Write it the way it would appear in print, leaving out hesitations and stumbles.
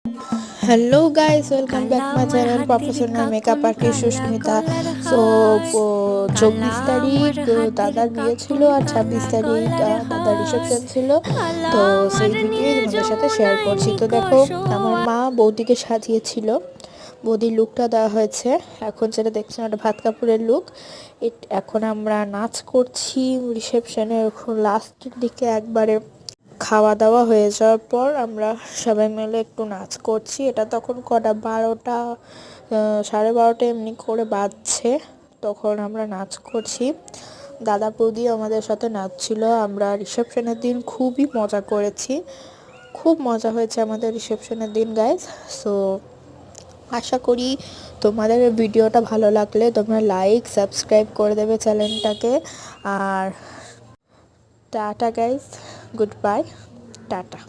Hello guys, welcome back my channel professional makeup artist Susmita. So 24 তারিখ দাদার বিয়ে ছিল আর 26 তারিখ দাদার রিসেপশন ছিল। তো সেই ভিডিও তোমাদের সাথে শেয়ার করছি। তো দেখো, আমার মা বৌদিকে সাজিয়েছিল, বৌদির লুকটা দেওয়া হয়েছে। এখন যেটা দেখছেন ওটা ভাত কাপড়ের লুক। এখন আমরা নাচ করছি রিসেপশনের লাস্টের দিকে, একবারে খাওয়া দাওয়া হয়ে যাওয়ার পর আমরা সবাই মিলে একটু নাচ করছি। এটা তখন কটা 12টা 12:30 এমনি করে বাজছে, তখন আমরা নাচ করছি। দাদা বৌদি আমাদের সাথে নাচছিল। আমরা রিসেপশনের দিন খুবই মজা করেছি, খুব মজা হয়েছে আমাদের রিসেপশনের দিন গাইজ। সো আশা করি তোমাদের ভিডিওটা ভালো লাগলে তোমরা লাইক সাবস্ক্রাইব করে দেবে চ্যানেলটাকে। আর tata guys, good bye, tata.